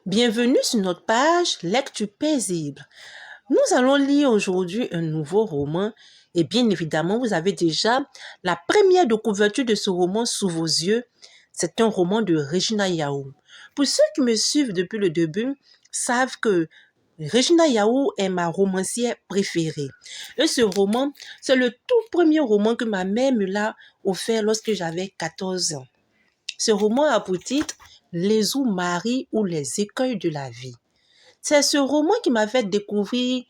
Bienvenue sur notre page Lecture paisible. Nous allons lire aujourd'hui un nouveau roman et bien évidemment, vous avez déjà la première de couverture de ce roman sous vos yeux. C'est un roman de Regina Yahoo. Pour ceux qui me suivent depuis le début, savent que Regina Yahoo est ma romancière préférée. Et ce roman, c'est le tout premier roman que ma mère me l'a offert lorsque j'avais 14 ans. Ce roman a pour titre Les Marie ou les écueils de la vie. C'est ce roman qui m'a fait découvrir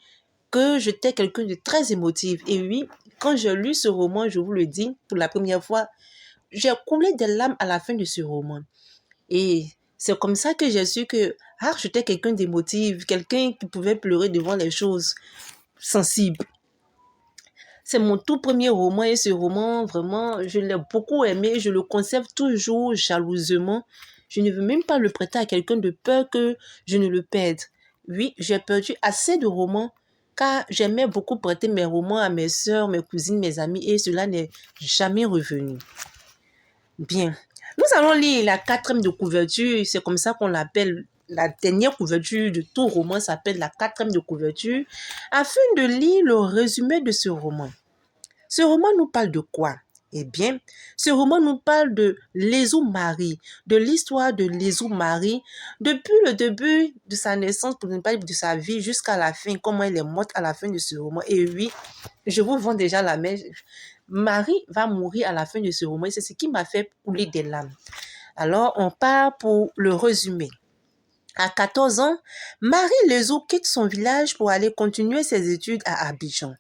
que j'étais quelqu'un de très émotif. Et oui, quand j'ai lu ce roman, je vous le dis, pour la première fois, j'ai coulé des larmes à la fin de ce roman. Et c'est comme ça que j'ai su que j'étais quelqu'un d'émotif, quelqu'un qui pouvait pleurer devant les choses sensibles. C'est mon tout premier roman et ce roman, vraiment, je l'ai beaucoup aimé. Je le conserve toujours jalousement. Je ne veux même pas le prêter à quelqu'un de peur que je ne le perde. Oui, j'ai perdu assez de romans car j'aimais beaucoup prêter mes romans à mes soeurs, mes cousines, mes amis et cela n'est jamais revenu. Bien, nous allons lire la 4e de couverture. C'est comme ça qu'on l'appelle. La dernière couverture de tout roman s'appelle la 4e de couverture afin de lire le résumé de ce roman. Ce roman nous parle de quoi? Eh bien, ce roman nous parle de Lézou Marie, de l'histoire de Lézou Marie, depuis le début de sa naissance, pour ne pas dire de sa vie, jusqu'à la fin, comment elle est morte à la fin de ce roman. Et oui, je vous vends déjà la mèche. Marie va mourir à la fin de ce roman et c'est ce qui m'a fait couler des larmes. Alors, on part pour le résumé. À 14 ans, Marie Lézou quitte son village pour aller continuer ses études à Abidjan.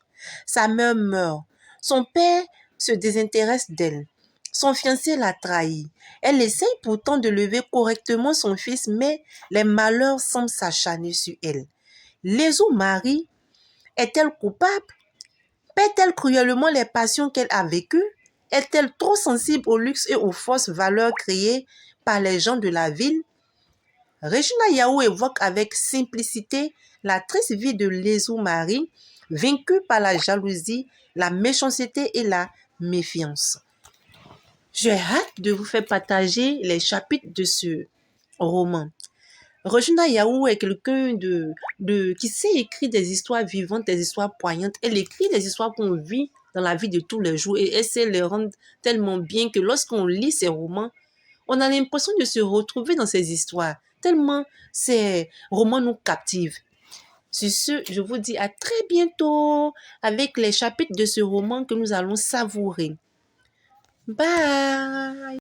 Sa mère meurt. Son père se désintéresse d'elle. Son fiancé l'a trahie. Elle essaye pourtant de lever correctement son fils, mais les malheurs semblent s'acharner sur elle. Lézou Marie est-elle coupable? Perd-elle cruellement les passions qu'elle a vécues? Est-elle trop sensible au luxe et aux fausses valeurs créées par les gens de la ville? Regina Yahoo évoque avec simplicité la triste vie de Lézou Marie, vaincue par la jalousie, la méchanceté et la méfiance. J'ai hâte de vous faire partager les chapitres de ce roman. Regina Yahoo est quelqu'un qui sait écrire des histoires vivantes, des histoires poignantes. Elle écrit des histoires qu'on vit dans la vie de tous les jours et elle sait les rendre tellement bien que lorsqu'on lit ses romans, on a l'impression de se retrouver dans ces histoires, tellement ces romans nous captivent. Sur ce, je vous dis à très bientôt avec les chapitres de ce roman que nous allons savourer. Bye!